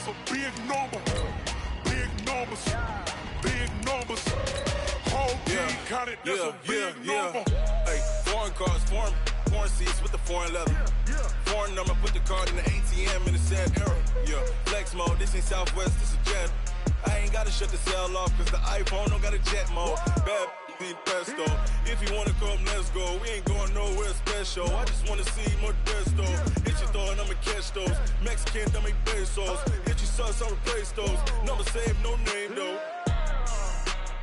stands for big number. Big numbers. Big numbers. Whole team counted, that's a big number. Hey, foreign cars, foreign seats with the foreign leather. Foreign number, put the card in the ATM in the sad era. Yeah, flex mode, this ain't Southwest, this is Jet. I ain't gotta shut the cell off, cause the iPhone don't got a jet mode. Bad ain't pesto. If you wanna come, let's go. We ain't going nowhere special. I just wanna see more Modesto. Hit your throw and I'ma catch those. Mexican, dumb make pesos. Hit your sauce, I'll replace those. Number save, no name though.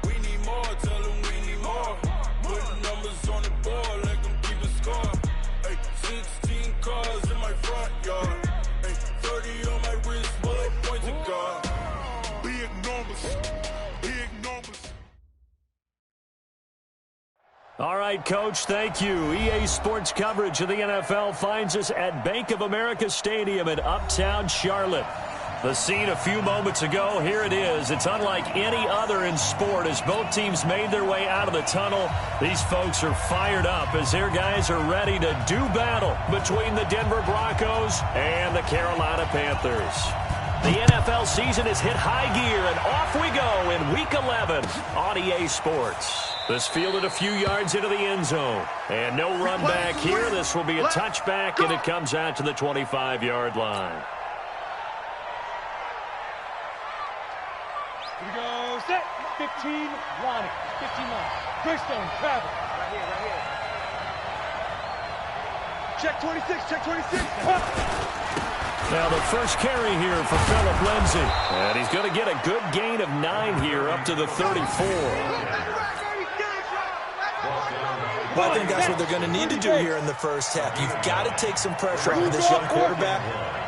We need more, tell them we need more. Putting numbers on the board, like them keep a score. Hey, 16 cars in my front yard. Hey, 30 on my wrist, bullet points to God. Big numbers. Big numbers. All right, Coach, thank you. EA Sports coverage of the NFL finds us at Bank of America Stadium in Uptown Charlotte. The scene a few moments ago, here it is. It's unlike any other in sport as both teams made their way out of the tunnel. These folks are fired up as their guys are ready to do battle between the Denver Broncos and the Carolina Panthers. The NFL season has hit high gear, and off we go in Week 11 on EA Sports. This fielded a few yards into the end zone. And no run back here. This will be a touchback, and it comes out to the 25-yard line. Here we go, set, 15, Lonnie, 59, Greystone, travel. Right here. Check 26, check 26. Now the first carry here for Phillip Lindsay. And he's going to get a good gain of 9 here up to the 34. Well, I think that's what they're going to need to do here in the first half. You've got to take some pressure off of this young quarterback,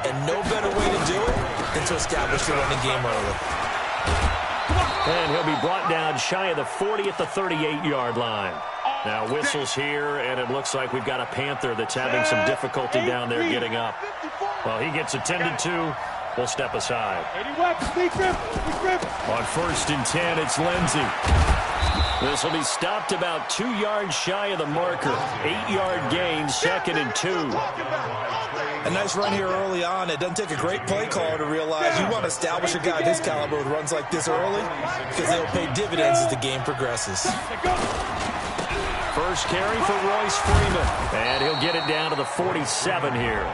and no better way to do it than to establish the running game early. And he'll be brought down shy of the 40 at the 38-yard line. Now whistles here, and it looks like we've got a Panther that's having some difficulty down there getting up. Well, he gets attended to. We'll step aside. On 1st and 10, it's Lindsay. This will be stopped about 2 yards shy of the marker. 8-yard gain, 2nd and 2. A nice run here early on. It doesn't take a great play caller to realize you want to establish a guy of his caliber with runs like this early because they'll pay dividends as the game progresses. First carry for Royce Freeman. And he'll get it down to the 47 here.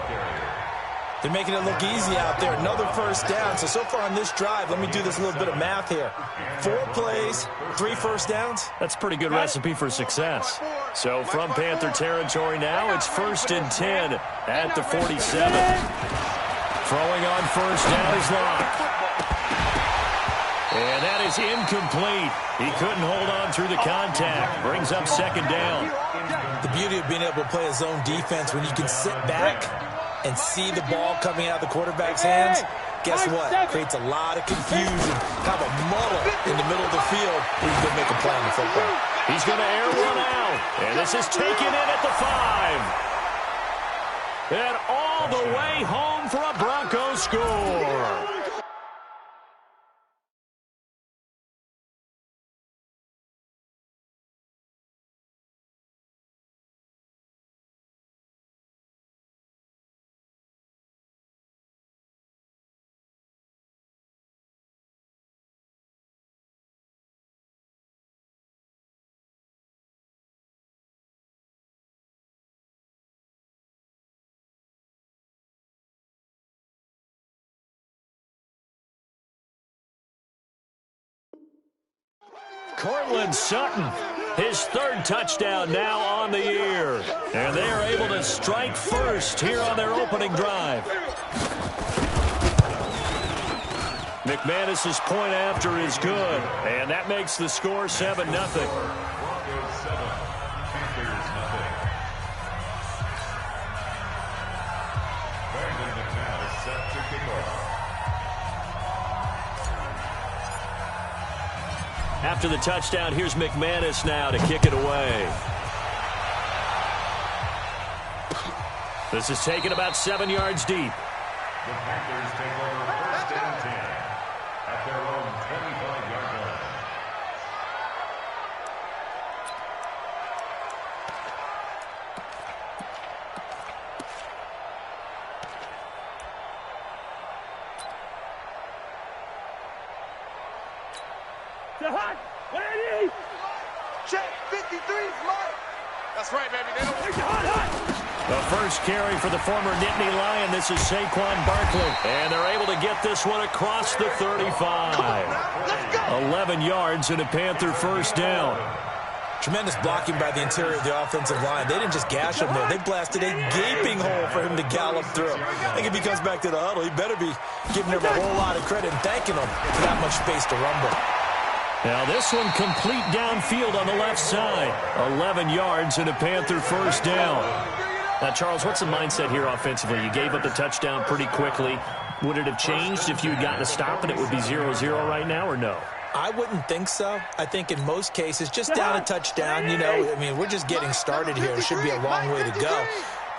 They're making it look easy out there. Another first down. So far on this drive, let me do this little bit of math here. 4 plays, 3 first downs. That's a pretty good recipe for success. So from Panther territory now, it's 1st and 10 at the 47. Throwing on first down is Locke. And that is incomplete. He couldn't hold on through the contact. Brings up 2nd down. The beauty of being able to play a zone defense when you can sit back and see the ball coming out of the quarterback's hands, guess what? Creates a lot of confusion, kind of a muddle in the middle of the field where you can make a play on the football. He's going to air one out, and this is taken in at the 5. And all the way home for a Broncos score. Cortland Sutton, his 3rd touchdown now on the year. And they are able to strike first here on their opening drive. McManus's point after is good, and that makes the score 7-0. After the touchdown, here's McManus now to kick it away. This is taken about 7 yards deep. The Panthers take over 1st and 10 at their own 25-yard line. Check 53's Mike. That's right, baby. They don't. The first carry for the former Nittany Lion. This is Saquon Barkley. And they're able to get this one across the 35. 11 yards and a Panther first down. Tremendous blocking by the interior of the offensive line. They didn't just gash him there. They blasted a gaping hole for him to gallop through. I think if he comes back to the huddle, he better be giving him a whole lot of credit and thanking him for that much space to rumble. Now this one complete downfield on the left side. 11 yards and a Panther first down. Now, Charles, what's the mindset here offensively? You gave up the touchdown pretty quickly. Would it have changed if you had gotten a stop and it would be 0-0 right now, or no? I wouldn't think so. I think in most cases, just down a touchdown, you know, I mean, we're just getting started here. It should be a long way to go.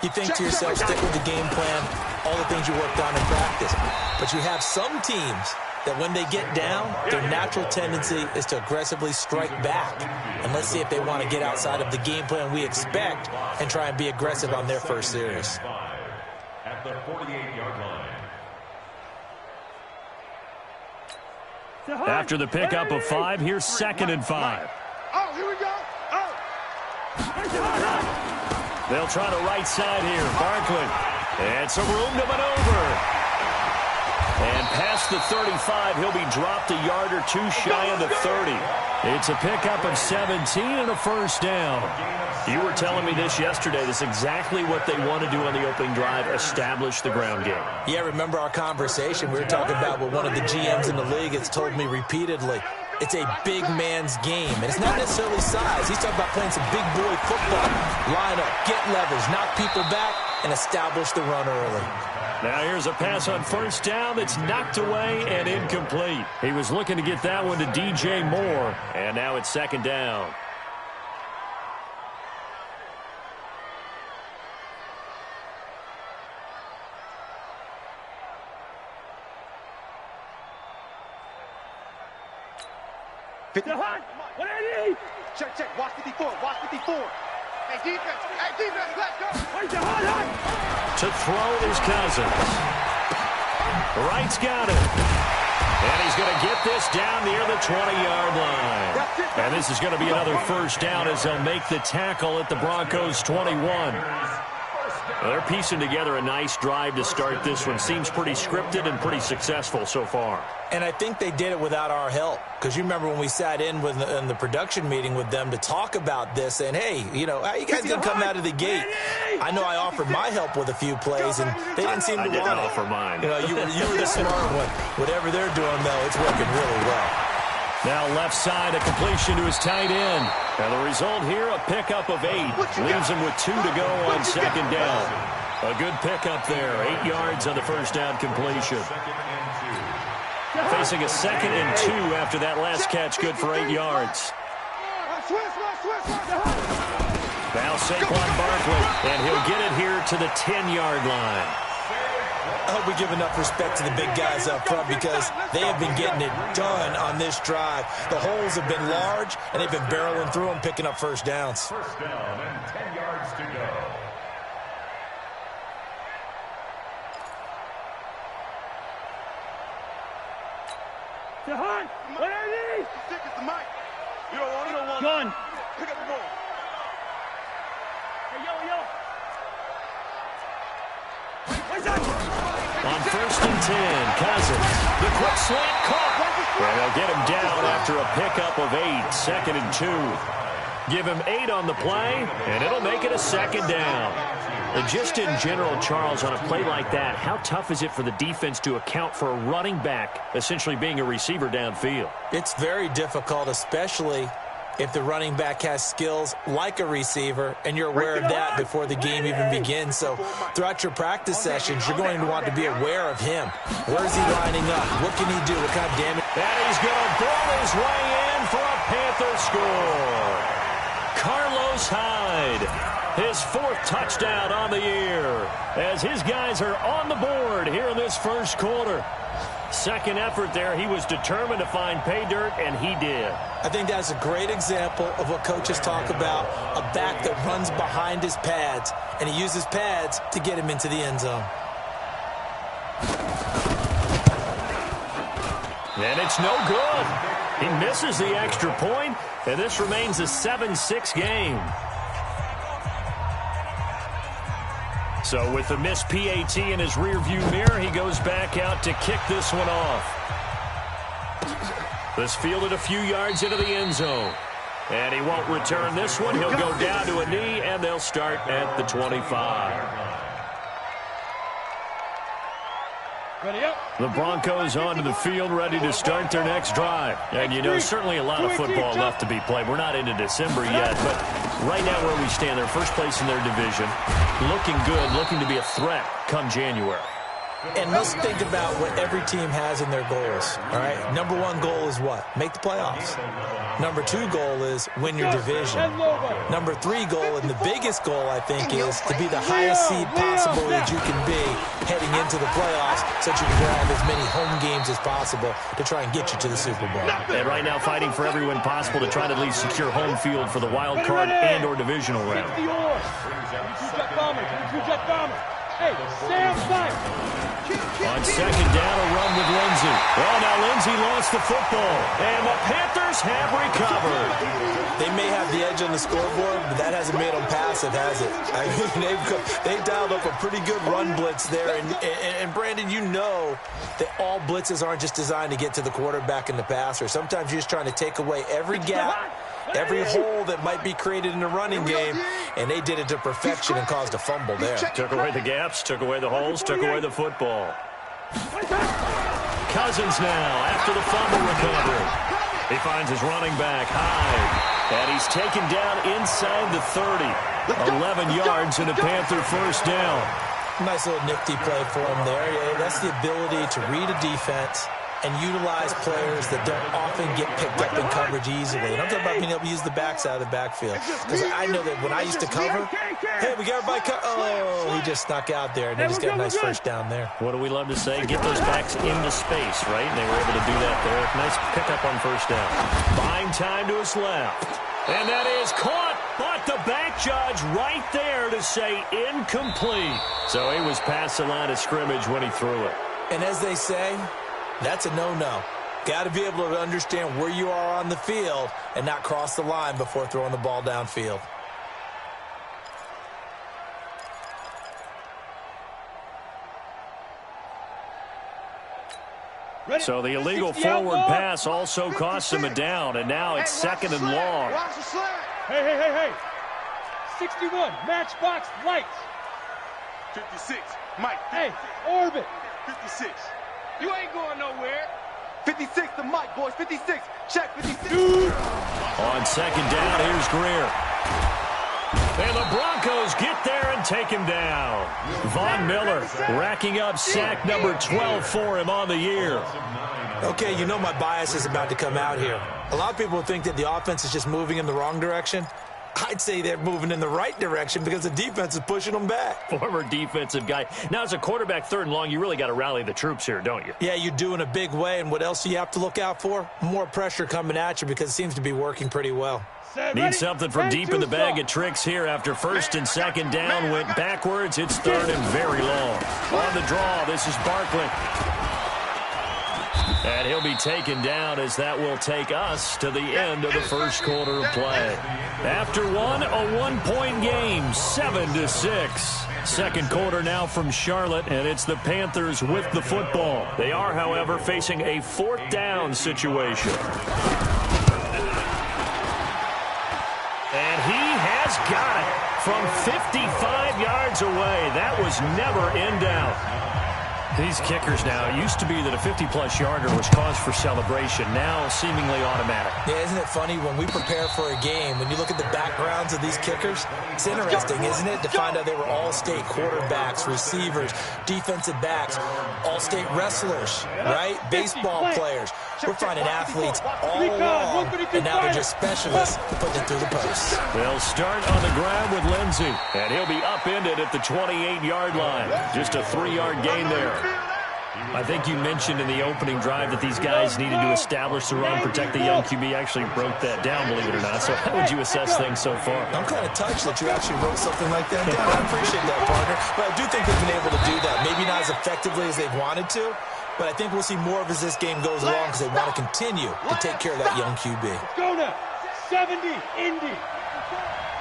You think to yourself, stick with the game plan, all the things you worked on in practice. But you have some teams that when they get down, their natural tendency is to aggressively strike back. And let's see if they want to get outside of the game plan we expect and try and be aggressive on their first series. At the 48-yard line. After the pickup of 5, here's 2nd and 5. Oh, here we go. Oh. They'll try the right side here. Barkley. And some room to maneuver. And past the 35, he'll be dropped a yard or two shy of the 30. It's a pickup of 17 and a first down. You were telling me this yesterday. This is exactly what they want to do on the opening drive, establish the ground game. Yeah, remember our conversation. We were talking about what one of the GMs in the league has told me repeatedly. It's a big man's game, and it's not necessarily size. He's talking about playing some big boy football. Line up, get leverage, knock people back, and establish the run early. Now here's a pass on first down that's knocked away and incomplete. He was looking to get that one to DJ Moore, and now it's 2nd down. Check, check. Watch 54. Watch 54. Hey, defense, let's go. To throw is Cousins. Wright's got it. And he's going to get this down near the 20-yard line. And this is going to be another first down as they'll make the tackle at the Broncos' 21. They're piecing together a nice drive to start this one. Seems pretty scripted and pretty successful so far. And I think they did it without our help. Because you remember when we sat in the production meeting with them to talk about this, and hey, you know, how you guys going to come out of the gate? I know I offered my help with a few plays, and they didn't seem to want it. I did not offer mine. You know, you were the smart one. Whatever they're doing, though, it's working really well. Now left side, a completion to his tight end. Now the result here, a pickup of 8. Leaves him with 2 to go on 2nd down. A good pickup there. 8 yards on the first down completion. Facing a 2nd and 2 after that last catch, good for 8 yards. Now Saquon Barkley, and he'll get it here to the 10-yard line. I hope we give enough respect to the big guys up front because they have been getting it done on this drive. The holes have been large, and they've been barreling through them, picking up first downs. First down and 10 yards to go. What are these? Stick is the mic. You don't want it? Gun. Pick up the ball. Hey, yo. On 1st and 10, Cousins. The quick slant caught. And they'll get him down after a pickup of 8, 2nd and 2. Give him 8 on the play, and it'll make it a 2nd down. And just in general, Charles, on a play like that, how tough is it for the defense to account for a running back essentially being a receiver downfield? It's very difficult, especially if the running back has skills like a receiver, and you're aware of that before the game even begins. So throughout your practice sessions, you're going to want to be aware of him. Where is he lining up? What can he do? What kind of damage? And he's going to ball his way in for a Panther score. Carlos Hyde, his 4th touchdown on the year, as his guys are on the board here in this first quarter. 2nd effort there. He was determined to find pay dirt, and he did. I think that's a great example of what coaches talk about, a back that runs behind his pads, and he uses pads to get him into the end zone. And it's no good. He misses the extra point, and this remains a 7-6 game. So with the missed PAT in his rearview mirror, he goes back out to kick this one off. This fielded a few yards into the end zone. And he won't return this one. He'll go down to a knee, and they'll start at the 25. The Broncos onto the field, ready to start their next drive. And, you know, certainly a lot of football left to be played. We're not into December yet, but right now where we stand, they're first place in their division, looking good, looking to be a threat come January. And let's think about what every team has in their goals, all right? Number one goal is what? Make the playoffs. Number two goal is win your division. Number three goal, and the biggest goal, I think, is to be the highest seed possible that you can be heading into the playoffs so that you can grab as many home games as possible to try and get you to the Super Bowl. And right now fighting for every win possible to try to at least secure home field for the wild card and or divisional round. Hey, stand by. On second down, a run with Lindsey. Well, now Lindsey lost the football, and the Panthers have recovered. They may have the edge on the scoreboard, but that hasn't made them passive, has it? I mean, they've dialed up a pretty good run blitz there. And Brandon, you know that all blitzes aren't just designed to get to the quarterback and the passer. Sometimes you're just trying to take away every gap, every hole that might be created in the running game, and they did it to perfection and caused a fumble there. Took away the gaps, took away the holes, took away the football. Cousins now after the fumble recovery. He finds his running back, Hyde, and he's taken down inside the 30. 11 yards and a Panther first down. Nice little nifty play for him there. Yeah, that's the ability to read a defense and utilize players that don't often get picked up in coverage easily. And I'm talking about being able to use the backside of the backfield. Because I know that when I used to cover, hey, we got everybody oh, he just snuck out there, and he just got a nice first down there. What do we love to say? Get those backs into space, right? And they were able to do that there. Nice pickup on first down. Buying time to his left. And that is caught, but the back judge right there to say incomplete. So he was past the line of scrimmage when he threw it. And as they say, that's a no-no. Got to be able to understand where you are on the field and not cross the line before throwing the ball downfield. So the illegal forward pass also costs him a down, and now it's second and long. Hey. 61, matchbox lights. 56, Mike. Hey, orbit. 56. You ain't going nowhere. 56 to Mike, boys. 56. Check 56. On second down, here's Greer. And the Broncos get there and take him down. Von Miller racking up sack number 12 for him on the year. Okay, you know my bias is about to come out here. A lot of people think that the offense is just moving in the wrong direction. I'd say they're moving in the right direction because the defense is pushing them back. Former defensive guy. Now, as a quarterback, third and long, you really got to rally the troops here, don't you? Yeah, you do in a big way. And what else do you have to look out for? More pressure coming at you because it seems to be working pretty well. Need something from deep in the bag of tricks here after first and second down went backwards. It's third and very long. On the draw, this is Barkley. And he'll be taken down as that will take us to the end of the first quarter of play. After one, a one-point game, 7-6. Second quarter now from Charlotte, and it's the Panthers with the football. They are, however, facing a fourth down situation. And he has got it from 55 yards away. That was never in doubt. These kickers now, it used to be that a 50-plus yarder was cause for celebration. Now seemingly automatic. Yeah, isn't it funny when we prepare for a game, when you look at the backgrounds of these kickers, it's interesting, isn't it, to find out they were all-state quarterbacks, receivers, defensive backs, all-state wrestlers, right? Baseball players. We're finding athletes all along, and now they're just specialists putting it through the posts. They'll start on the ground with Lindsey, and he'll be upended at the 28-yard line. Just a 3-yard gain there. I think you mentioned in the opening drive that these guys needed to establish the run, protect the young QB. Actually wrote that down, believe it or not. So how would you assess things so far? I'm kind of touched that you actually wrote something like that down. I appreciate that, partner. But I do think they've been able to do that. Maybe not as effectively as they've wanted to, but I think we'll see more of as this game goes along because they want to continue to take care of that young QB. Let's go now. 70, Indy.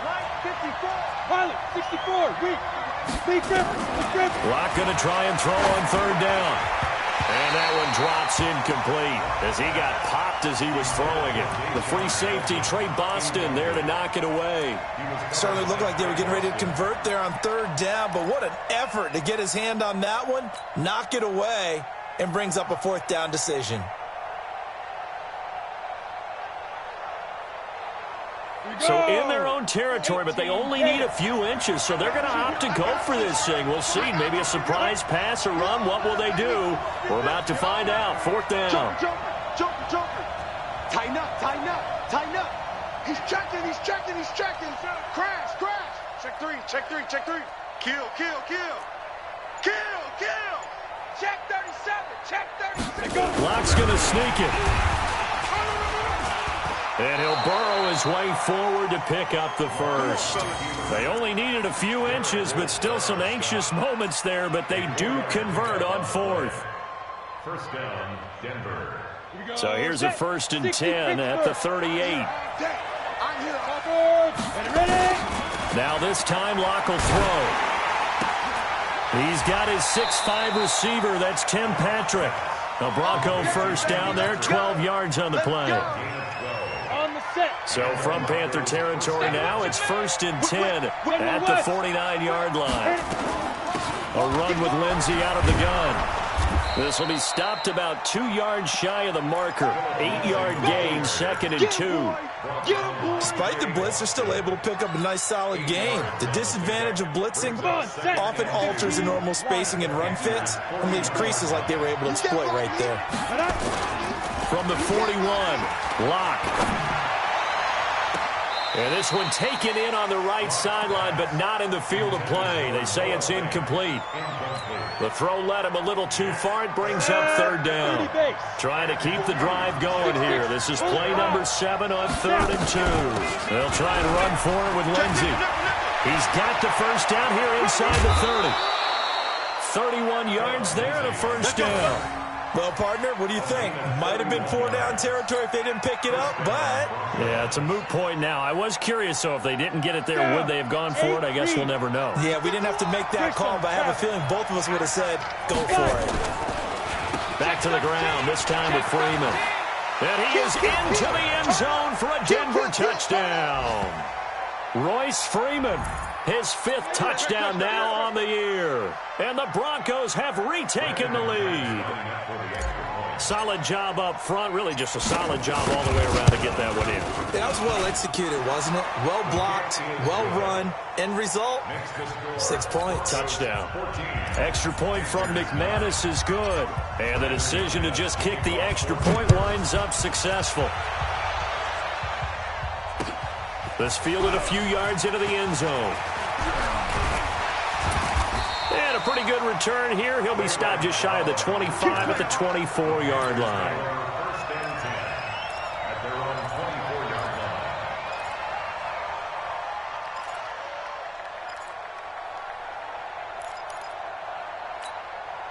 Right, 54. Pilot, 64, weak. Speed Griffin. Locke going to try and throw on third down. And that one drops incomplete as he got popped as he was throwing it. The free safety, Trey Boston, there to knock it away. Certainly looked like they were getting ready to convert there on third down, but what an effort to get his hand on that one, knock it away, and brings up a fourth down decision. So in their own territory, but they only need a few inches, so they're going to opt to go for this thing. We'll see. Maybe a surprise pass or run. What will they do? We're about to find out. Fourth down. Jumper. Tighten up. He's checking. Crash. Check three. Kill. Check 37. Locke's going to sneak it. And he'll burrow his way forward to pick up the first. They only needed a few inches, but still some anxious moments there, but they do convert on fourth. First down, Denver. So here's a 1st and 10 at the 38. Now this time Locke will throw. He's got his 6'5 receiver. That's Tim Patrick. The Bronco first down there, 12 yards on the play. So from Panther territory now, it's 1st and 10 at the 49-yard line. A run with Lindsey out of the gun. This will be stopped about 2 yards shy of the marker. 8-yard gain, 2nd and 2. Despite the blitz, they're still able to pick up a nice solid gain. The disadvantage of blitzing often alters the normal spacing and run fits and makes creases like they were able to exploit right there. From the 41, Locke. And this one taken in on the right sideline, but not in the field of play. They say it's incomplete. The throw led him a little too far. It brings up third down. Trying to keep the drive going here. This is play number 7 on 3rd and 2. They'll try and run for it with Lindsey. He's got the first down here inside the 30. 31 yards there and a first down. Well, partner, what do you think? Might have been 4-down territory if they didn't pick it up, but... Yeah, it's a moot point now. I was curious, so if they didn't get it there, would they have gone for it? I guess we'll never know. Yeah, we didn't have to make that call, but I have a feeling both of us would have said, go for it. Back to the ground, this time with Freeman. And he is into the end zone for a Denver touchdown. Royce Freeman, his 5th touchdown now on the year. And the Broncos have retaken the lead. Solid job up front, really just a solid job all the way around to get that one in. That was well executed, wasn't it? Well blocked, well run. End result, 6 points. Touchdown. Extra point from McManus is good. And the decision to just kick the extra point winds up successful. This fielded a few yards into the end zone. And a pretty good return here. He'll be stopped just shy of the 25 at the 24-yard line. First and 10 at their own 24-yard line.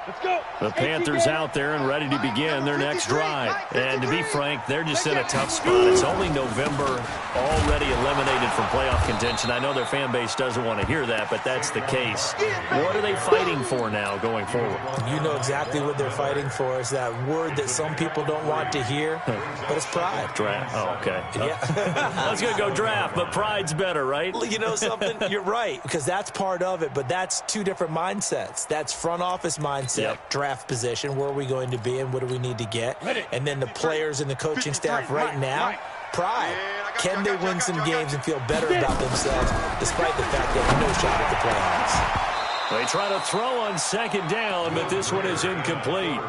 Let's go. The Panthers out there and ready to begin their next drive. And to be frank, they're just in a tough spot. It's only November, already eliminated from playoff contention. I know their fan base doesn't want to hear that, but that's the case. What are they fighting for now going forward? You know exactly what they're fighting for. Is that word that some people don't want to hear, but it's pride. Draft. Oh, okay. Yeah. I was going to go draft, but pride's better, right? You know something? You're right, because that's part of it, but that's two different mindsets. That's front office mindset, draft position, where are we going to be and what do we need to get? And then the players and the coaching staff right now, pride. Can they win some games and feel better about themselves despite the fact they have no shot at the playoffs? They try to throw on 2nd down, but this one is incomplete.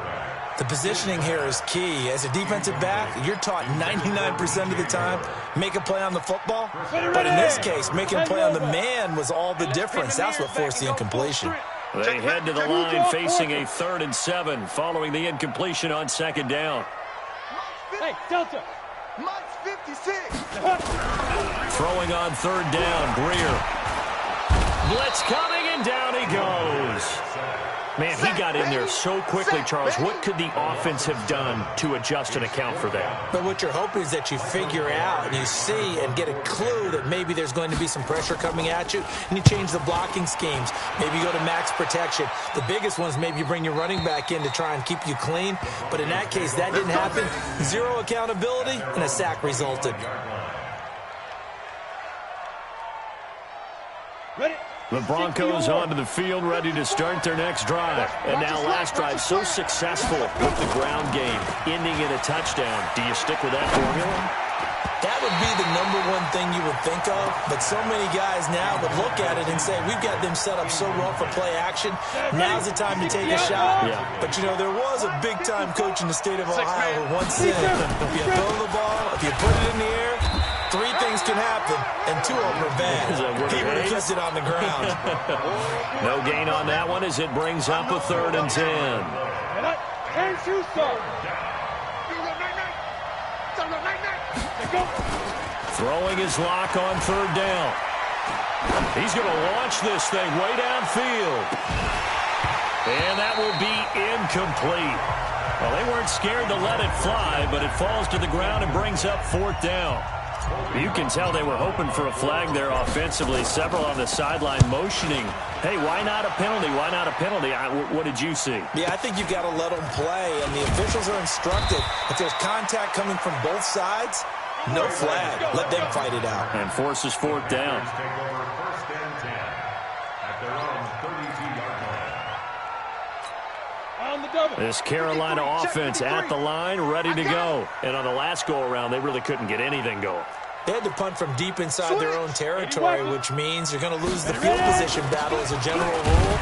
The positioning here is key. As a defensive back, you're taught 99% of the time, make a play on the football. But in this case, making a play on the man was all the difference. That's what forced the incompletion. They head to the line facing a 3rd and 7 following the incompletion on 2nd down. Hey, Delta. Mike's 56. Throwing on 3rd down, Greer. Blitz coming, and down he goes. Man, he got in there so quickly, Charles. What could the offense have done to adjust and account for that? But what you're hoping is that you figure out and you see and get a clue that maybe there's going to be some pressure coming at you, and you change the blocking schemes. Maybe you go to max protection. The biggest one is maybe you bring your running back in to try and keep you clean. But in that case, that didn't happen. Zero accountability, and a sack resulted. Ready? The Broncos onto the field, ready to start their next drive. And now last drive, so successful with the ground game, ending in a touchdown. Do you stick with that formula? That would be the #1 thing you would think of, but so many guys now would look at it and say, we've got them set up so well for play action, now's the time to take a shot. Yeah. But, you know, there was a big-time coach in the state of Ohio who once said, if you throw the ball, if you put it in the air, 3 things can happen, and 2 of them are bad. He would have kept it on the ground. No gain on that one as it brings up a 3rd and 10. Throwing his lock on 3rd down. He's going to launch this thing way downfield. And that will be incomplete. Well, they weren't scared to let it fly, but it falls to the ground and brings up 4th down. You can tell they were hoping for a flag there offensively. Several on the sideline motioning, hey, why not a penalty? Why not a penalty? What did you see? Yeah, I think you've got to let them play, and the officials are instructed. If there's contact coming from both sides, no flag. Let them fight it out. And forces 4th down. Take over 1st and 10 at their own 32-yard line. On the double. This Carolina offense at the line, ready to go. And on the last go-around, they really couldn't get anything going. They had to punt from deep inside their own territory, which means you're going to lose the field position battle as a general rule.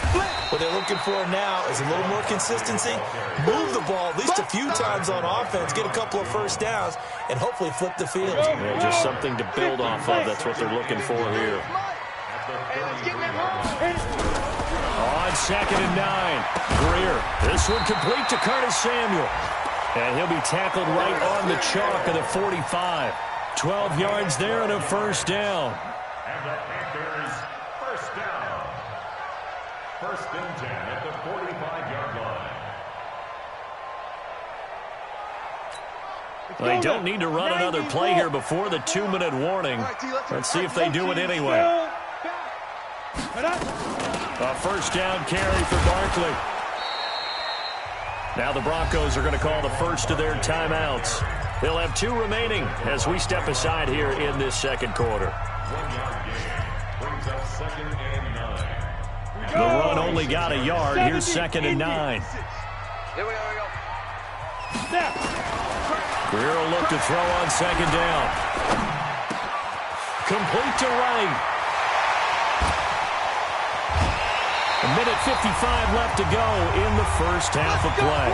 What they're looking for now is a little more consistency, move the ball at least a few times on offense, get a couple of 1st downs, and hopefully flip the field. Yeah, just something to build off of. That's what they're looking for here. On 2nd and 9, Greer. This one complete to Curtis Samuel. And he'll be tackled right on the chalk of the 45. 12 yards there and a 1st down. And the Panthers, 1st down. 1st and 10 at the 45-yard line. They don't need to run another play here before the 2-minute warning. Let's see if they do it anyway. A 1st down carry for Barkley. Now the Broncos are going to call the first of their timeouts. They'll have 2 remaining as we step aside here in this 2nd quarter. 1-yard gain brings up 2nd and 9. The run only got a yard. Here's 2nd and 9. Here we go. Greer will look to throw on 2nd down. Complete to Wright. 1:55 left to go in the 1st half of play.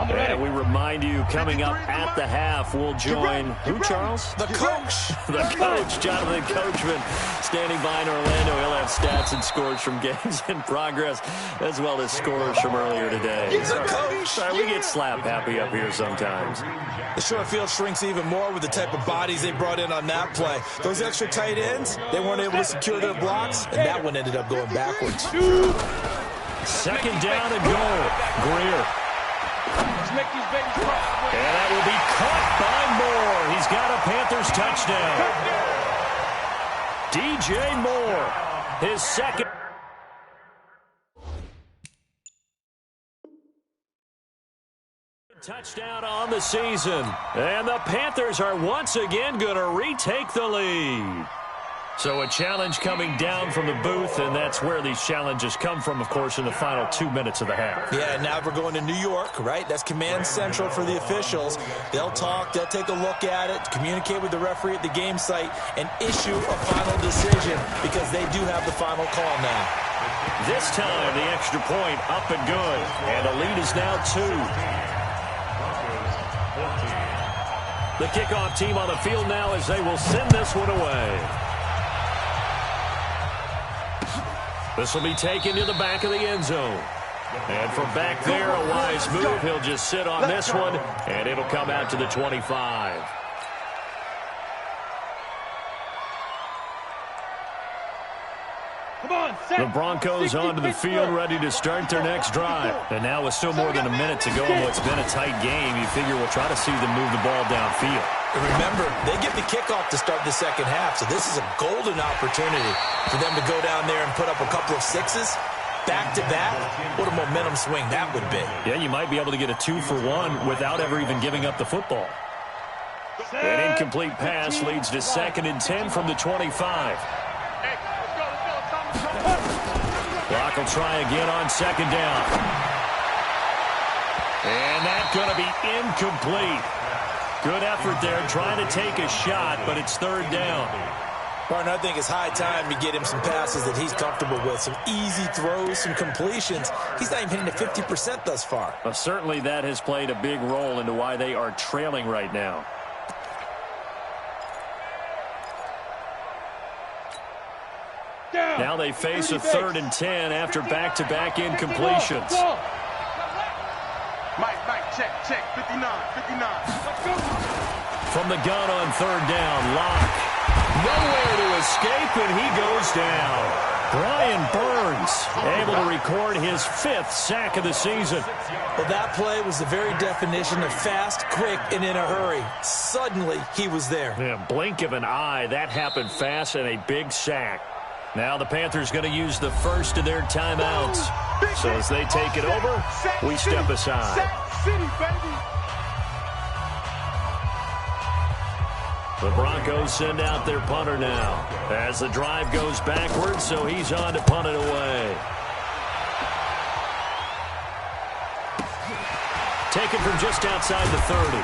And we remind you, coming up at the half, we'll join who, Charles? The coach. The coach, Jonathan Coachman, standing by in Orlando. He'll have stats and scores from games in progress, as well as scores from earlier today. He's a coach. Sorry, we get slap happy up here sometimes. The short field shrinks even more with the type of bodies they brought in on that play. Those extra tight ends, they weren't able to secure their blocks, and that one ended up going backwards. 2nd down and goal. Greer. Let's make these babies cry. And that will be caught by Moore. He's got a Panthers touchdown. DJ Moore, his 2nd. Touchdown on the season. And the Panthers are once again going to retake the lead. So a challenge coming down from the booth, and that's where these challenges come from, of course, in the final 2 minutes of the half. Yeah, now we're going to New York, right? That's command central for the officials. They'll talk, they'll take a look at it, communicate with the referee at the game site, and issue a final decision because they do have the final call now. This time, the extra point up and good, and the lead is now 2. The kickoff team on the field now as they will send this one away. This will be taken to the back of the end zone. And from back there, a wise move. He'll just sit on this one, and it'll come out to the 25. The Broncos onto the field, ready to start their next drive. And now with still more than a minute to go in what's been a tight game, you figure we'll try to see them move the ball downfield. And remember, they get the kickoff to start the second half, so this is a golden opportunity for them to go down there and put up a couple of sixes back-to-back. What a momentum swing that would be. Yeah, you might be able to get a 2-for-1 without ever even giving up the football. An incomplete pass leads to 2nd and 10 from the 25. Clock will try again on 2nd down. And that's going to be incomplete. Good effort there trying to take a shot, but it's 3rd down. Martin, I think it's high time to get him some passes that he's comfortable with. Some easy throws, some completions. He's not even hitting to 50% thus far. Well, certainly that has played a big role into why they are trailing right now. Now they face a 3rd and 10 after back-to-back incompletions. Mike, check, 59. From the gun on 3rd down, Locke. Nowhere to escape, and he goes down. Brian Burns able to record his 5th sack of the season. Well, that play was the very definition of fast, quick, and in a hurry. Suddenly, he was there. Yeah, blink of an eye, that happened fast, and a big sack. Now the Panthers going to use the first of their timeouts. So as they take it over, we step aside. The Broncos send out their punter now as the drive goes backwards, so he's on to punt it away. Taken from just outside the 30.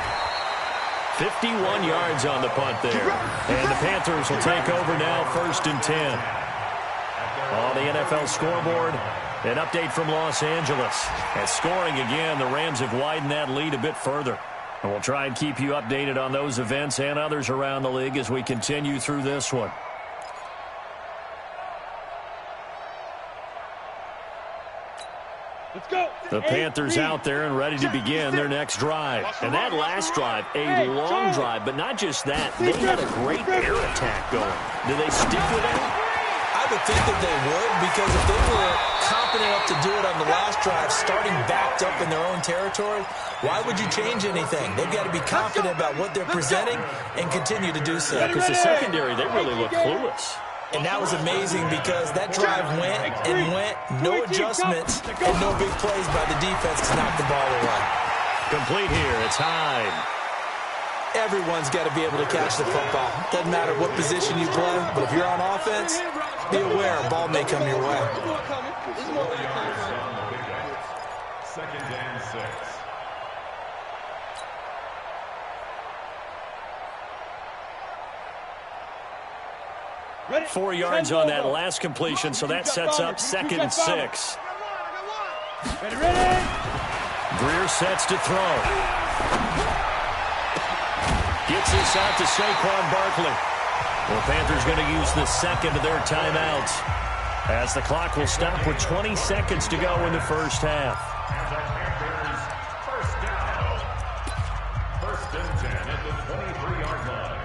51 yards on the punt there. And the Panthers will take over now, 1st and 10. On the NFL scoreboard, an update from Los Angeles. And scoring again, the Rams have widened that lead a bit further. And we'll try and keep you updated on those events and others around the league as we continue through this one. Let's go. The Panthers out there and ready to begin their next drive. And that last drive, a long drive, but not just that. They had a great air attack going. Do they stick with that? I would think that they would, because if they were confident enough to do it on the last drive, starting backed up in their own territory, why would you change anything? They've got to be confident about what they're presenting and continue to do so. Because the secondary, they really look clueless. And that was amazing because that drive went and went, no adjustments, and no big plays by the defense to knock the ball away. Complete here, it's Hyde. Everyone's got to be able to catch the football. Doesn't matter what position you play, but if you're on offense, be aware a ball may come your way. 2nd and 6. Ready? 4 yards on that last completion, so that sets up 2nd and 6. Ready? Greer sets to throw. Gets this out to Saquon Barkley. The Panthers going to use the 2nd of their timeouts as the clock will stop with 20 seconds to go in the first half. Panthers, 1st down. 1st and 10 at the 23-yard line.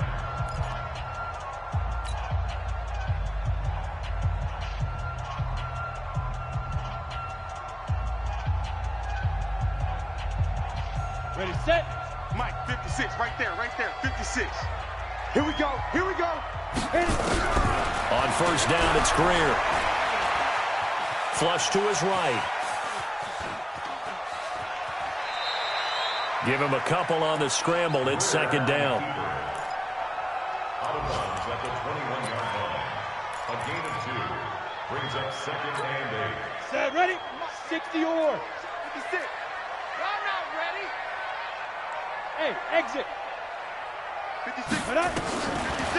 Ready, set. Mike, 56, right there, 56. Here we go. On 1st down, it's Greer. Flush to his right. Give him a couple on the scramble. It's 2nd down. Out of bounds at the 21-yard line. A gain of 2 brings up 2nd and 8. Set, ready? 60 or. 56. Y'all not ready. Hey, exit. 56.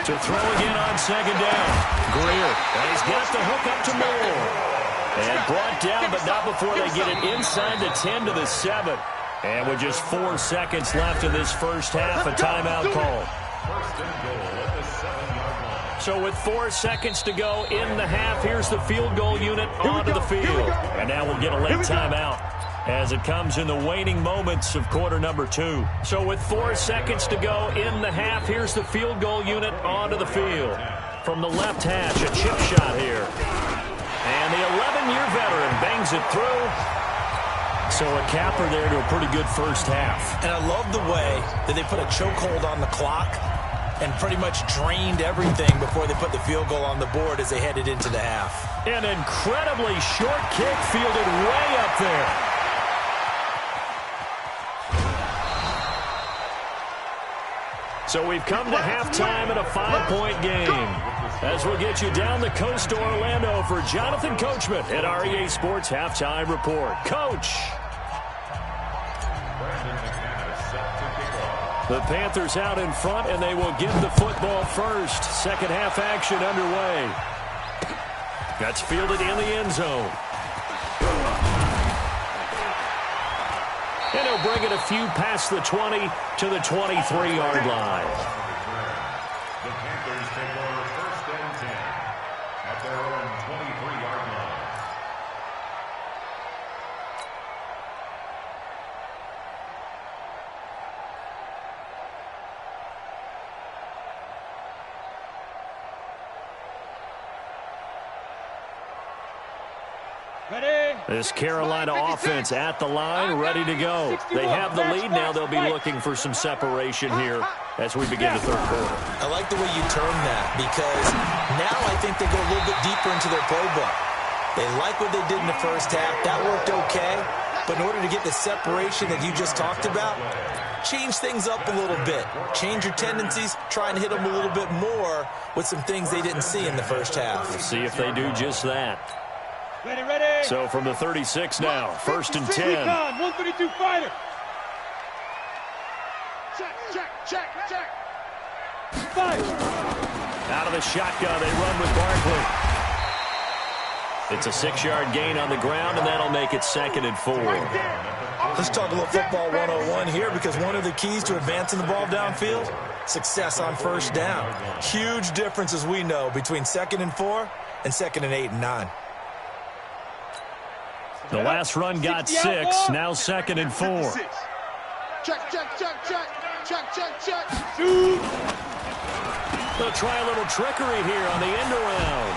To throw again on 2nd down. Greer. And he's got the hook up to Moore. And brought down, but not before they get it inside the 10 to the 7. And with just 4 seconds left in this first half, a timeout call. 1st and goal at the 7-yard line. So with 4 seconds to go in the half, here's the field goal unit onto the field. And now we'll get a late timeout as it comes in the waning moments of quarter number 2. So with 4 seconds to go in the half, here's the field goal unit onto the field. From the left hash, a chip shot here. And the 11-year veteran bangs it through. So a capper there to a pretty good first half. And I love the way that they put a chokehold on the clock and pretty much drained everything before they put the field goal on the board as they headed into the half. An incredibly short kick fielded way up there. So we've come to halftime in a 5-point game. As we'll get you down the coast to Orlando for Jonathan Coachman at our EA Sports Halftime Report. Coach. The Panthers out in front, and they will get the football first. Second half action underway. That's fielded in the end zone. And he'll bring it a few past the 20 to the 23-yard line. The Panthers take over first and 10 at their own 23-yard line. This Carolina offense at the line, ready to go. They have the lead now. They'll be looking for some separation here as we begin the third quarter. I like the way you term that because now I think they go a little bit deeper into their playbook. They like what they did in the first half. That worked okay. But in order to get the separation that you just talked about, change things up a little bit. Change your tendencies. Try and hit them a little bit more with some things they didn't see in the first half. We'll see if they do just that. Ready. So from the 36 now, first and 10. 132 fighter. Check. Fire. Out of the shotgun, they run with Barkley. It's a 6-yard gain on the ground, and that'll make it 2nd and 4. Let's talk a little football 101 here because one of the keys to advancing the ball downfield, success on first down. Huge difference, as we know, between 2nd and 4 and 2nd and 8 and 9. The last run got 6, now 2nd and 4. Check. They'll try a little trickery here on the end around.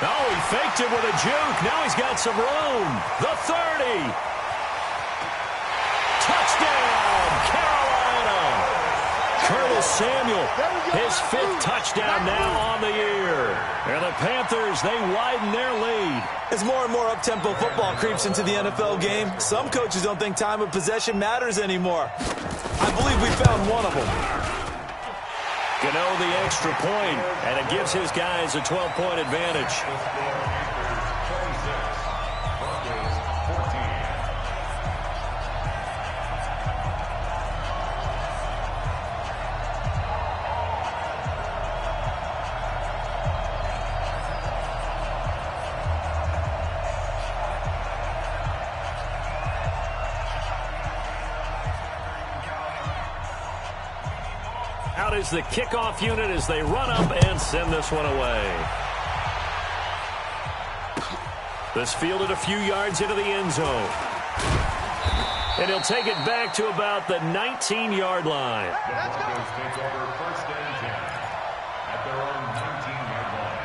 Oh, he faked it with a juke. Now he's got some room. The 30. Touchdown, Carolina. Curtis Samuel, his 5th touchdown now on the year. And the Panthers, they widen their lead. As more and more up-tempo football creeps into the NFL game, some coaches don't think time of possession matters anymore. I believe we found one of them. Gano the extra point, and it gives his guys a 12-point advantage. Out is the kickoff unit as they run up and send this one away. This fielded a few yards into the end zone. And he'll take it back to about the 19-yard line. The Broncos take over first and 10 at their own 19-yard line.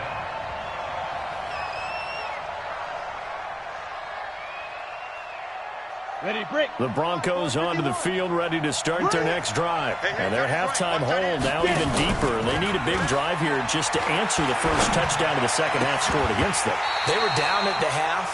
Ready, break. The Broncos onto the field, ready to start their next drive. And their halftime hold now even deeper. They need a big drive here just to answer the first touchdown of the second half scored against them. They were down at the half.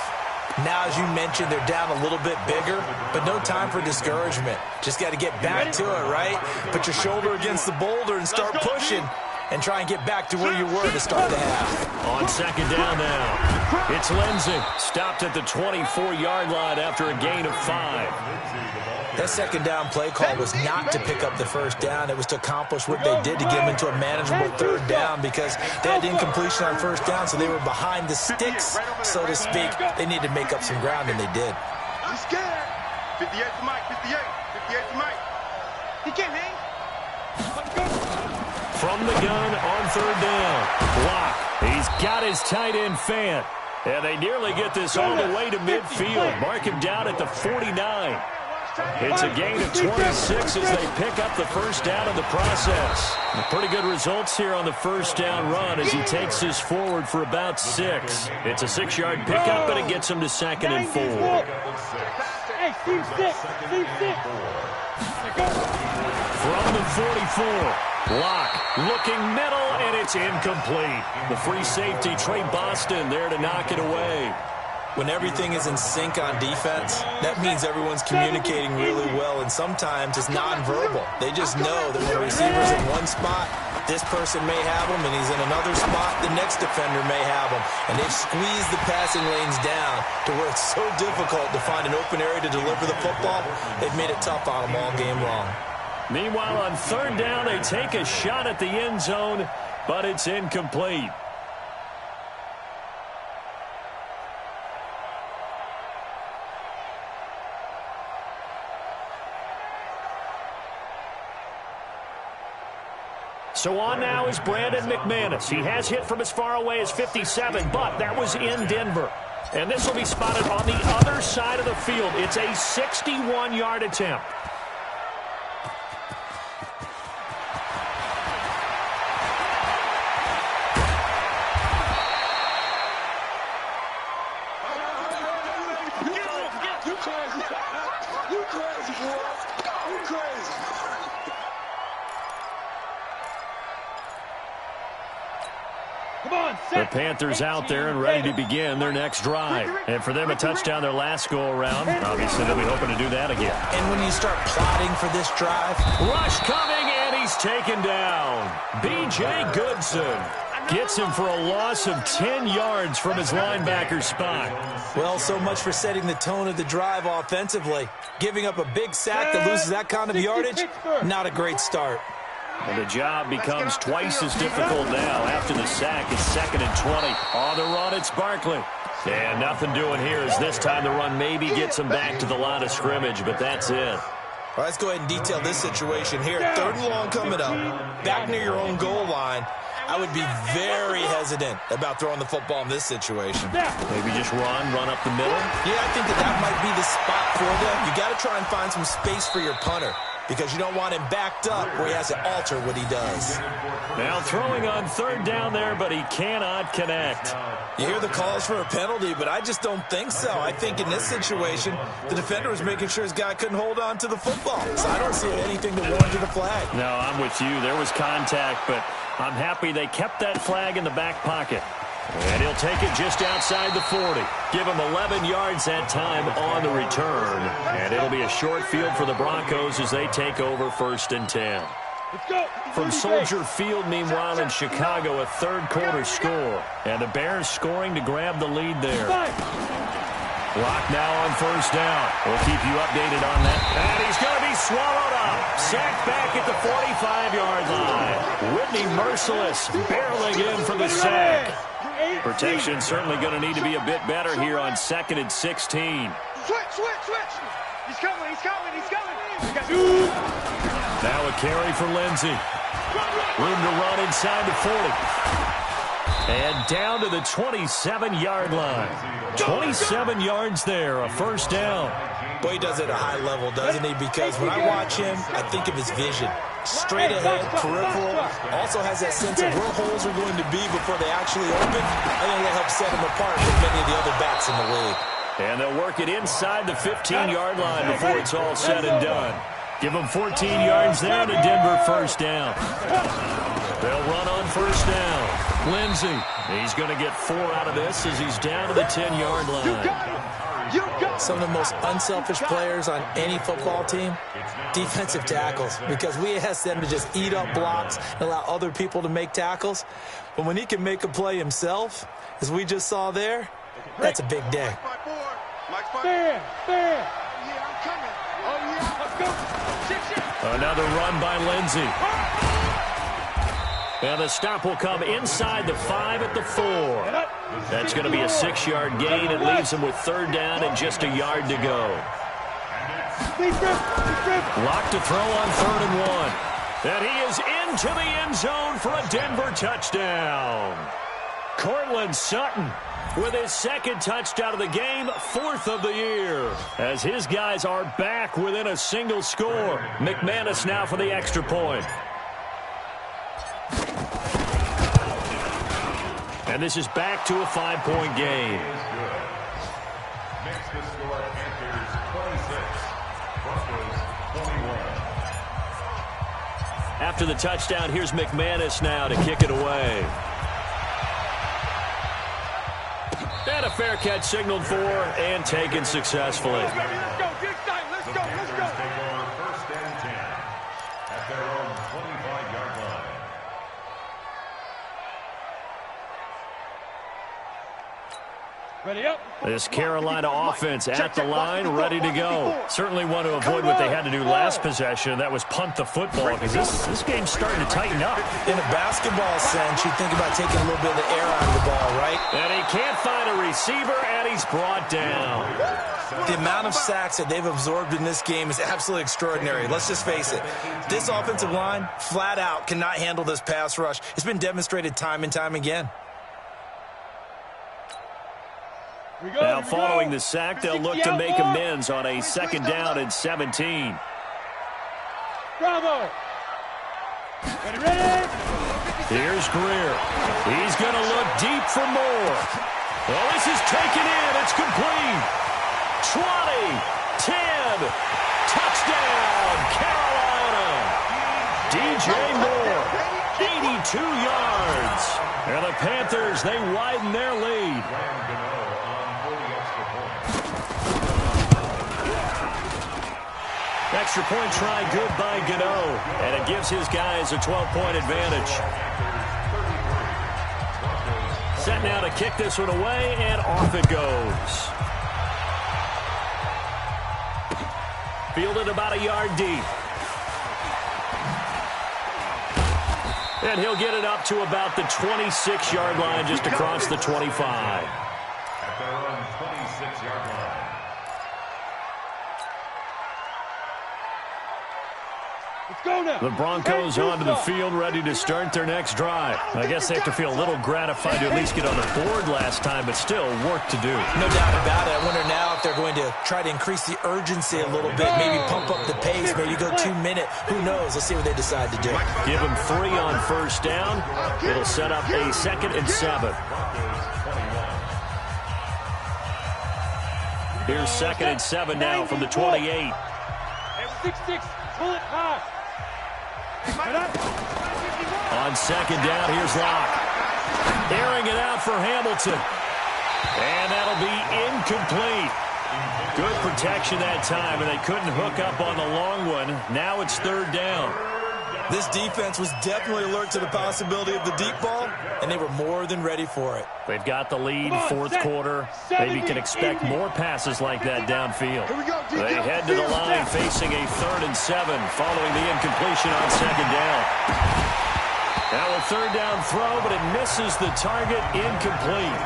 Now, as you mentioned, they're down a little bit bigger, but no time for discouragement. Just got to get back to it, right? Put your shoulder against the boulder and start pushing and try and get back to where you were to start the half. On second down now, it's Lindsey. Stopped at the 24-yard line after a gain of 5. That second down play call was not to pick up the first down. It was to accomplish what they did to get them into a manageable third down because they had incompletion on first down, so they were behind the sticks, so to speak. They needed to make up some ground, and they did. I'm scared. 58 to Mike, 58 to Mike. He can't hang. from the gun on third down. Block. He's got his tight end Fant. And they nearly get this all the way to midfield. Mark him down at the 49. It's a gain of 26 as they pick up the first down in the process. Pretty good results here on the first down run as he takes this forward for about 6. It's a 6-yard pickup, and it gets him to 2nd and 4. Hey, team 6. Team 6. From the 44. Block, looking middle, and it's incomplete. The free safety, Trey Boston, there to knock it away. When everything is in sync on defense, that means everyone's communicating really well, and sometimes it's nonverbal. They just know that when a receiver's in one spot, this person may have him, and he's in another spot, the next defender may have him. And they've squeezed the passing lanes down to where it's so difficult to find an open area to deliver the football. They've made it tough on them all game long. Meanwhile, on third down, they take a shot at the end zone, but it's incomplete. So on now is Brandon McManus. He has hit from as far away as 57, but that was in Denver. And this will be spotted on the other side of the field. It's a 61-yard attempt. The Panthers out there and ready to begin their next drive. And for them, a touchdown their last go-around. Obviously, they'll be hoping to do that again. And when you start plotting for this drive, rush coming, and he's taken down. B.J. Goodson gets him for a loss of 10 yards from his linebacker spot. Well, so much for setting the tone of the drive offensively. Giving up a big sack that loses that kind of yardage, not a great start. And the job becomes twice as difficult now after the sack. It's 2nd and 20. On the run, it's Barkley. And nothing doing here as this time the run maybe gets him back to the line of scrimmage, but that's it. All right, let's go ahead and detail this situation here. 3rd and long coming up, back near your own goal line. I would be very hesitant about throwing the football in this situation. Maybe just run up the middle? Yeah, I think that might be the spot for them. You got to try and find some space for your punter, because you don't want him backed up where he has to alter what he does. Now throwing on third down there, but he cannot connect. You hear the calls for a penalty, but I just don't think so. I think in this situation, the defender was making sure his guy couldn't hold on to the football. So I don't see anything that warranted a flag. No, I'm with you. There was contact, but I'm happy they kept that flag in the back pocket. And he'll take it just outside the 40. Give him 11 yards that time on the return. And it'll be a short field for the Broncos as they take over 1st and 10. From Soldier Field, meanwhile, in Chicago, a third-quarter score. And the Bears scoring to grab the lead there. Block now on 1st down. We'll keep you updated on that. And he's going to be swallowed up. Sacked back at the 45-yard line. Whitney Merciless barreling in for the sack. Protection certainly going to need to be a bit better here on 2nd and 16. Switch. He's coming. Now a carry for Lindsey. Room to run inside the 40. And down to the 27-yard line. 27 yards there, a 1st down. Boy, he does it at a high level, doesn't he? Because when I watch him, I think of his vision. Straight ahead, peripheral. Also has that sense of where holes are going to be before they actually open. I think that helps set him apart from many of the other backs in the league. And they'll work it inside the 15-yard line before it's all said and done. Give them 14 yards there to Denver 1st down. They'll run on 1st down. Lindsey, he's going to get 4 out of this as he's down to the 10-yard line. Some of the most unselfish players on any football team, defensive tackles, because we ask them to just eat up blocks and allow other people to make tackles. But when he can make a play himself, as we just saw there, that's a big day. Another run by Lindsey. And the stop will come inside the 5 at the 4. That's going to be a 6-yard gain. It leaves him with 3rd down and just a yard to go. Lock to throw on 3rd and 1. And he is into the end zone for a Denver touchdown. Cortland Sutton with his second touchdown of the game, 4th of the year. As his guys are back within a single score. McManus now for the extra point. And this is back to a 5-point game. Makes the score Panthers 26, Broncos 21. After the touchdown, here's McManus now to kick it away. And a fair catch signaled for and taken successfully. Let's go, get tight, let's go, let's go. Take over 1st and 10 at their own 25-yard line. Ready up. This Carolina offense at the line, ready to go. Certainly want to avoid what they had to do last possession. That was punt the football, because this game's starting to tighten up. In a basketball sense, you think about taking a little bit of the air out of the ball, right? And he can't find a receiver, and he's brought down. The amount of sacks that they've absorbed in this game is absolutely extraordinary. Let's just face it. This offensive line, flat out, cannot handle this pass rush. It's been demonstrated time and time again. Now following the sack, they'll look to make amends on a 2nd down and 17. Bravo. Ready. Here's Greer. He's going to look deep for more. Well, this is taken in. It's complete. 20, 10, touchdown, Carolina. DJ Moore, 82 yards. And the Panthers, they widen their lead. Extra point try good by Gano, and it gives his guys a 12-point advantage. Set now to kick this one away, and off it goes. Fielded about a yard deep. And he'll get it up to about the 26-yard line, just across the 25. At their own 26-yard line. The Broncos onto the field, ready to start their next drive. I guess they have to feel a little gratified to at least get on the board last time, but still work to do. No doubt about it. I wonder now if they're going to try to increase the urgency a little bit, maybe pump up the pace, maybe go 2-minute. Who knows? Let's see what they decide to do. Give them 3 on 1st down. It'll set up a 2nd and 7. Here's 2nd and 7 now from the 28. 6-6, pull it high. On 2nd down, here's Locke. Airing it out for Hamilton. And that'll be incomplete. Good protection that time, and they couldn't hook up on the long one. Now it's 3rd down. This defense was definitely alert to the possibility of the deep ball, and they were more than ready for it. They've got the lead, 4th quarter. Maybe can expect more passes like that downfield. They head to the line facing a 3rd and 7 following the incompletion on 2nd down. Now a 3rd down throw, but it misses the target, incomplete.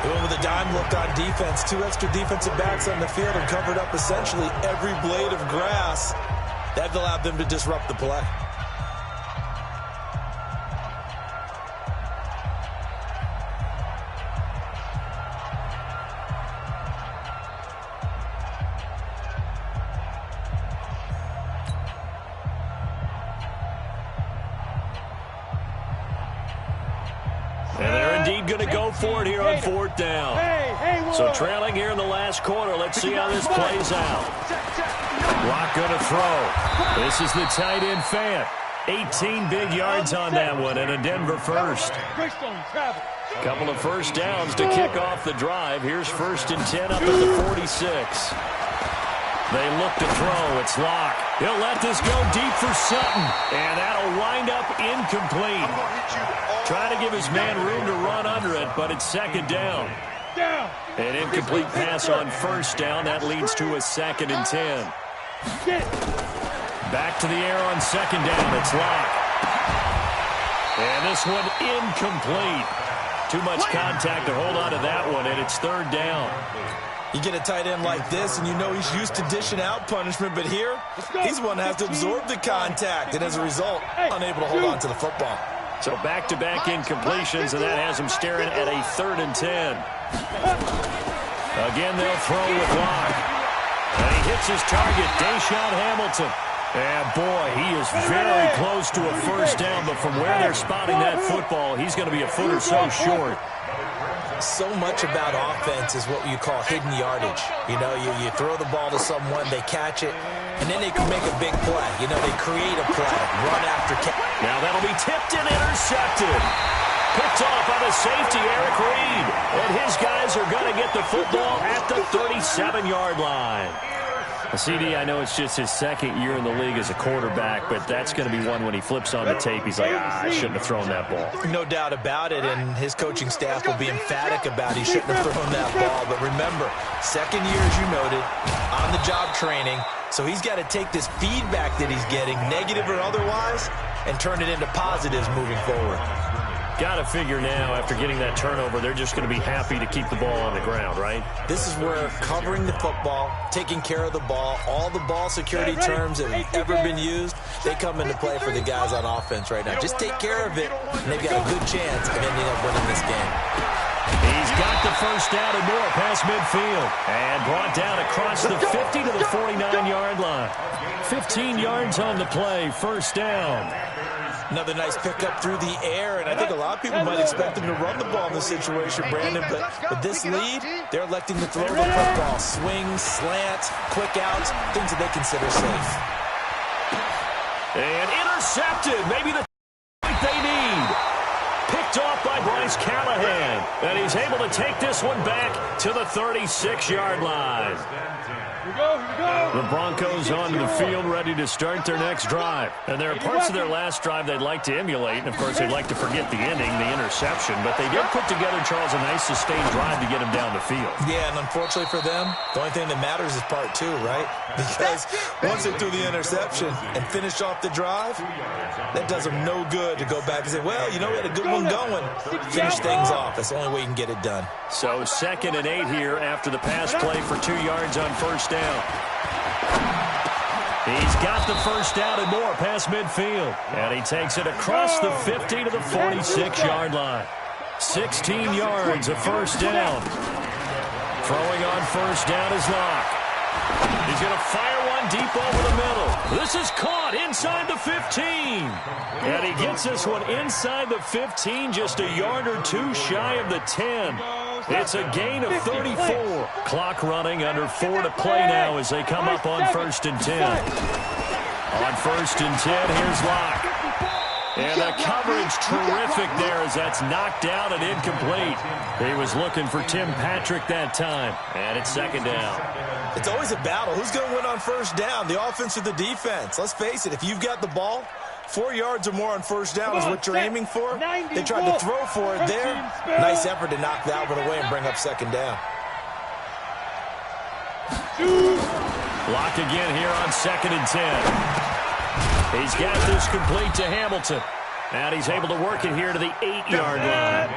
They went with a dime look on defense. 2 extra defensive backs on the field and covered up essentially every blade of grass. That allowed them to disrupt the play. Going to go for it here on 4th down. So trailing here in the last quarter. Let's see how this plays out. Rock going to throw. This is the tight end Fant. 18 big yards on that one, and a Denver first. Couple of 1st downs to kick off the drive. Here's 1st and 10 up at the 46. They look to throw. It's Locke. He'll let this go deep for Sutton. And that'll wind up incomplete. Trying to give his man room to run under it, but it's 2nd down. An incomplete pass on 1st down. That leads to a 2nd and 10. Back to the air on 2nd down. It's Locke. And this one incomplete. Too much contact to hold on to that one, and it's 3rd down. You get a tight end like this, and you know he's used to dishing out punishment, but here, he's the one that has to absorb the contact, and as a result, unable to hold on to the football. So back-to-back incompletions, and that has him staring at a 3rd and 10. Again, they'll throw with Locke. And he hits his target, Deshaun Hamilton. And, boy, he is very close to a first down, but from where they're spotting that football, he's going to be a foot or so short. So much about offense is what you call hidden yardage. You know, you throw the ball to someone, they catch it, and then they can make a big play. You know, they create a play, run after catch. Now that'll be tipped and intercepted. Picked off by the safety, Eric Reed. And his guys are going to get the football at the 37-yard line. CD, I know it's just his 2nd year in the league as a quarterback, but that's going to be one when he flips on the tape. He's like, I shouldn't have thrown that ball. No doubt about it, and his coaching staff will be emphatic about he shouldn't have thrown that ball. But remember, 2nd year, as you noted, on-the-job training, so he's got to take this feedback that he's getting, negative or otherwise, and turn it into positives moving forward. Got to figure now, after getting that turnover, they're just going to be happy to keep the ball on the ground, right? This is where covering the football, taking care of the ball, all the ball security terms that have ever been used, they come into play for the guys on offense right now. Just take care of it, and they've got a good chance of ending up winning this game. He's got the first down and more past midfield. And brought down across the 50 to the 49-yard line. 15 yards on the play, first down. Another nice pickup through the air, and I think a lot of people might expect him to run the ball in this situation, Brandon, but with this lead, they're electing to throw the football. Swings, slants, quick outs, things that they consider safe. And intercepted, maybe the point they need. Picked off by Bryce Callahan, and he's able to take this one back to the 36-yard line. Here we go. The Broncos onto the field, ready to start their next drive. And there are parts of their last drive they'd like to emulate. And, of course, they'd like to forget the ending, the interception. But they did put together, Charles, a nice sustained drive to get him down the field. Yeah, and unfortunately for them, the only thing that matters is part 2, right? Because once they threw the interception and finished off the drive, that does them no good to go back and say, well, you know, we had a good one going. Finish things off. That's the only way you can get it done. So 2nd and 8 here after the pass play for 2 yards on first down. He's got the first down and more past midfield. And he takes it across the 50 to the 46-yard line. 16 yards of first down. Throwing on first down is Locke. He's going to fire one deep over the middle. This is caught inside the 15. And he gets this one inside the 15, just a yard or two shy of the 10. It's a gain of 34. Clock running, under 4 to play now as they come up on 1st and 10. On 1st and 10, here's Locke. And the coverage terrific there as that's knocked down and incomplete. He was looking for Tim Patrick that time. And it's 2nd down. It's always a battle. Who's going to win on first down, the offense or the defense? Let's face it, if you've got the ball, 4 yards or more on first down is what you're aiming for. They tried to throw for it there. Nice effort to knock that one away and bring up 2nd down. Locked again here on 2nd and 10. He's got this complete to Hamilton. And he's able to work it here to the 8-yard line.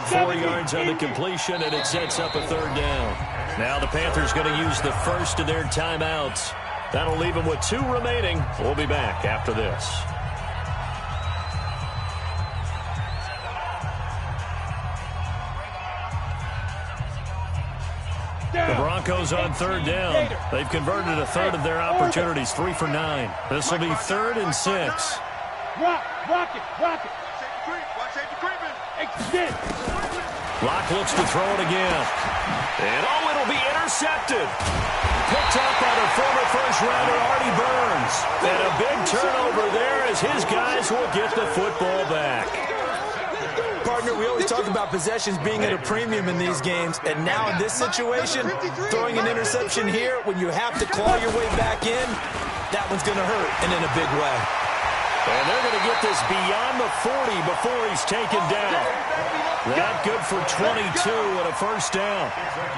4 yards on the completion, and it sets up a 3rd down. Now the Panthers going to use the first of their timeouts. That'll leave them with 2 remaining. We'll be back after this. The Broncos on 3rd down. They've converted a third of their opportunities, 3 for 9. This will be 3rd and 6. Rock it. Locke looks to throw it again. And, it'll be intercepted. Picked up by the former first-rounder, Artie Burns. And a big turnover there as his guys will get the football back. Partner, we always talk about possessions being at a premium in these games, and now in this situation, throwing an interception here when you have to claw your way back in, that one's going to hurt, and in a big way. And they're going to get this beyond the 40 before he's taken down. That good for 22 and a first down.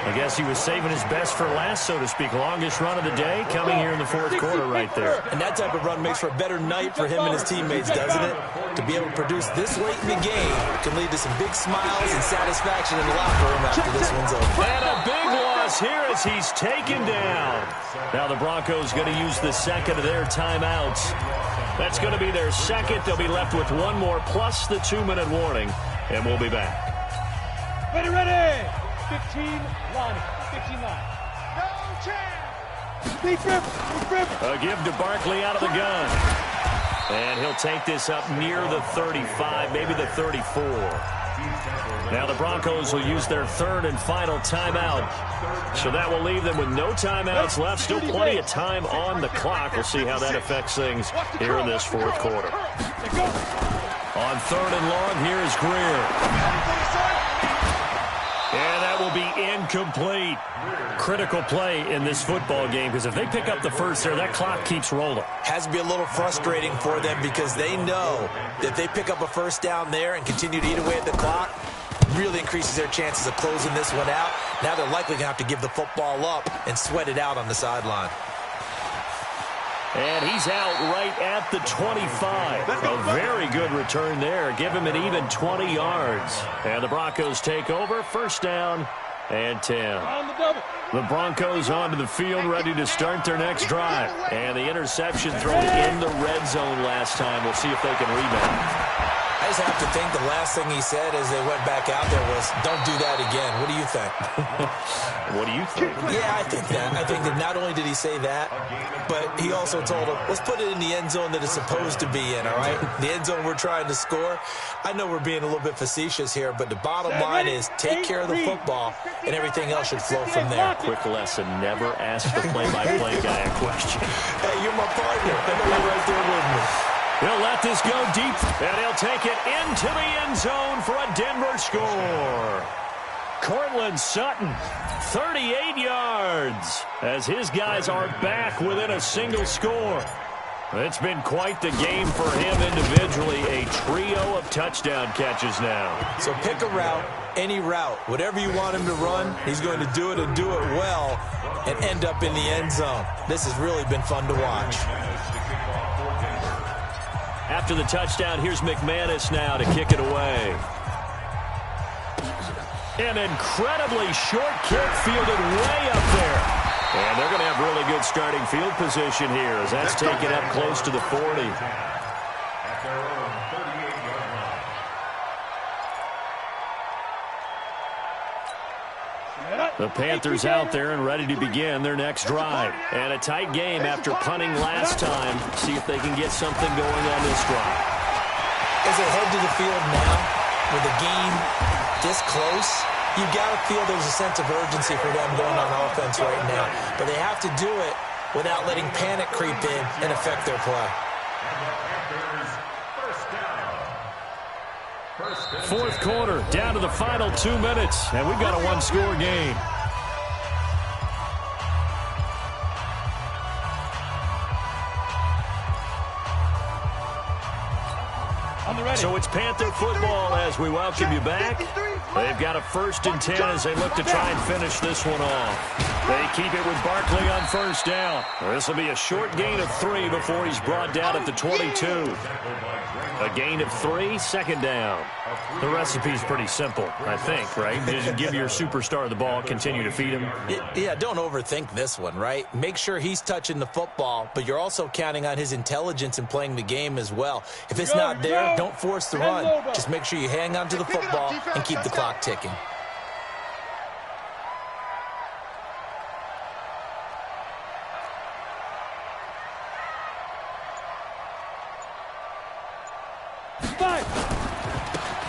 I guess he was saving his best for last, so to speak. Longest run of the day coming here in the 4th quarter right there. And that type of run makes for a better night for him and his teammates, doesn't it? To be able to produce this late in the game can lead to some big smiles and satisfaction in the locker room after this one's over. And a big one us here as he's taken down. Now the Broncos going to use the second of their timeouts. That's going to be their second. They'll be left with one more plus the 2-minute warning, and we'll be back. Ready. 15, Lonnie. 59. No chance. Deep rip. A give to Barkley out of the gun. And he'll take this up near the 35, maybe the 34. Now the Broncos will use their third and final timeout. So that will leave them with no timeouts left. Still plenty of time on the clock. We'll see how that affects things here in this fourth quarter. On third and long, here is Greer. And that will be incomplete. Critical play in this football game, because if they pick up the first there, that clock keeps rolling. Has to be a little frustrating for them because they know that they pick up a first down there and continue to eat away at the clock, really increases their chances of closing this one out. Now they're likely going to have to give the football up and sweat it out on the sideline. And he's out right at the 25. A very good return there. Give him an even 20 yards. And the Broncos take over. First down and 10. The Broncos onto the field, ready to start their next drive. And the interception thrown in the red zone last time. We'll see if they can rebound. I just have to think the last thing he said as they went back out there was, don't do that again. What do you think? What do you think? Yeah, I think that. I think that not only did he say that, but he also told him, let's put it in the end zone that it's supposed to be in, all right? The end zone we're trying to score. I know we're being a little bit facetious here, but the bottom line is take care of the football, and everything else should flow from there. Quick lesson, never ask the play-by-play guy a question. Hey, you're my partner. I know you're right there with me. He'll let this go deep, and he'll take it into the end zone for a Denver score. Cortland Sutton, 38 yards, as his guys are back within a single score. It's been quite the game for him individually, a trio of touchdown catches now. So pick a route, any route, whatever you want him to run, he's going to do it and do it well and end up in the end zone. This has really been fun to watch. After the touchdown, here's McManus now to kick it away. An incredibly short kick fielded way up there. And they're going to have really good starting field position here as that's taken up close to the 40. The Panthers out there and ready to begin their next drive. And a tight game after punting last time. See if they can get something going on this drive. As they head to the field now, with the game this close, you've got to feel there's a sense of urgency for them going on offense right now. But they have to do it without letting panic creep in and affect their play. Fourth quarter, down to the final 2 minutes, and we've got a one-score game. So it's Panther football as we welcome you back. They've got a 1st and 10 as they look to try and finish this one off. They keep it with Barkley on first down. This will be a short gain of 3 before he's brought down at the 22. A gain of 3, second down. The recipe's pretty simple, I think, right? Just give your superstar the ball, continue to feed him. Yeah, don't overthink this one, right? Make sure he's touching the football, but you're also counting on his intelligence in playing the game as well. If it's not there, don't force the run. Just make sure you hang on to the football and keep the clock ticking.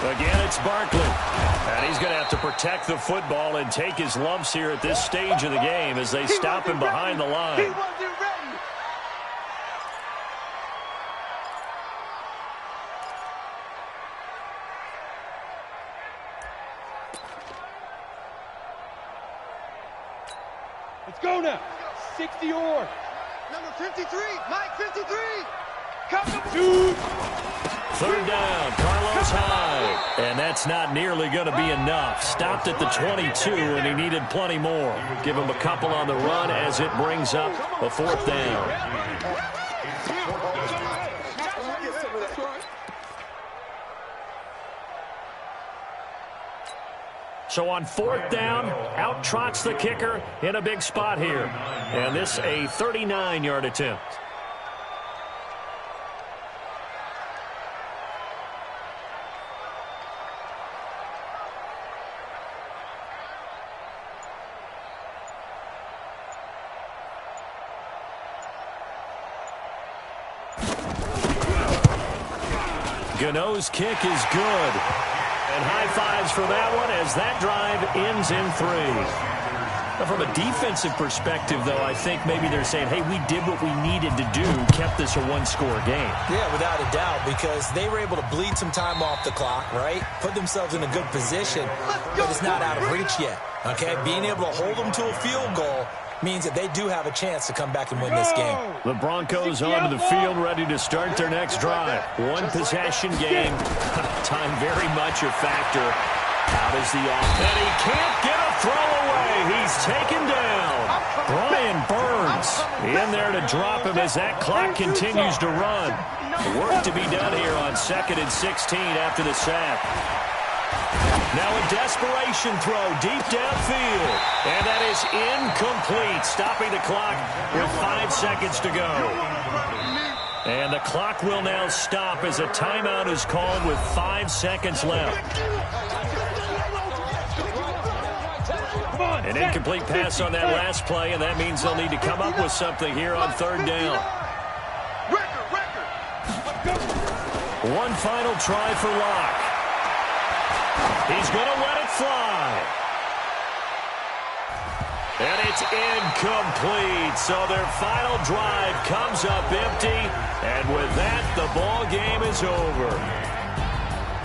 Again, it's Barkley. And he's going to have to protect the football and take his lumps here at this stage of the game as they stop him behind the line. He wasn't ready. Let's go now. 60 or. Number 53, Mike 53. Come Dude. Third down, Carlos Hyde. And that's not nearly going to be enough. Stopped at the 22, and he needed plenty more. Give him a couple on the run as it brings up a 4th down. So on fourth down, out trots the kicker in a big spot here. And this a 39-yard attempt. Gano's kick is good. And high fives for that one as that drive ends in 3. Now, from a defensive perspective, though, I think maybe they're saying, hey, we did what we needed to do, kept this a one-score game. Yeah, without a doubt, because they were able to bleed some time off the clock, right? Put themselves in a good position, but it's not out of reach yet, okay? Being able to hold them to a field goal means that they do have a chance to come back and win this game. The Broncos onto the field, ready to start their next drive. One-possession game. Time very much a factor. Out is the offense. And he can't get a throw away. He's taken down. Brian Burns in there to drop him as that clock continues to run. Work to be done here on 2nd and 16 after the sack. Now a desperation throw deep downfield. And that is incomplete, stopping the clock with 5 seconds to go. And the clock will now stop as a timeout is called with 5 seconds left. An incomplete pass on that last play, and that means they'll need to come up with something here on 3rd down. One final try for Locke. He's going to let it fly. And it's incomplete. So their final drive comes up empty. And with that, the ball game is over.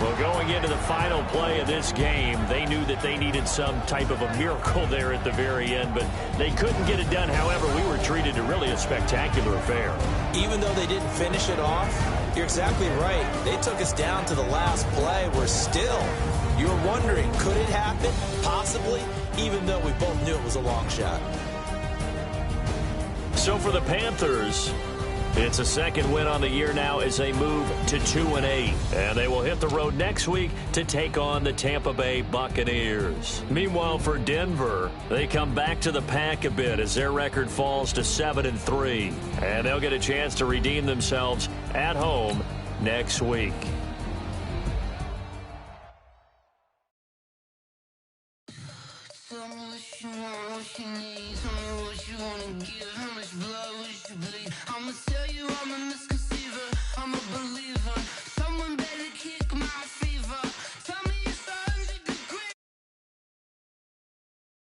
Well, going into the final play of this game, they knew that they needed some type of a miracle there at the very end, but they couldn't get it done. However, we were treated to really a spectacular affair. Even though they didn't finish it off, you're exactly right. They took us down to the last play. We're still, you were wondering, could it happen? Possibly, even though we both knew it was a long shot. So for the Panthers, it's a second win on the year now as they move to 2-8. And they will hit the road next week to take on the Tampa Bay Buccaneers. Meanwhile, for Denver, they come back to the pack a bit as their record falls to 7-3. And they'll get a chance to redeem themselves at home next week. I'ma tell you I'm a misconceiver, I'm a believer.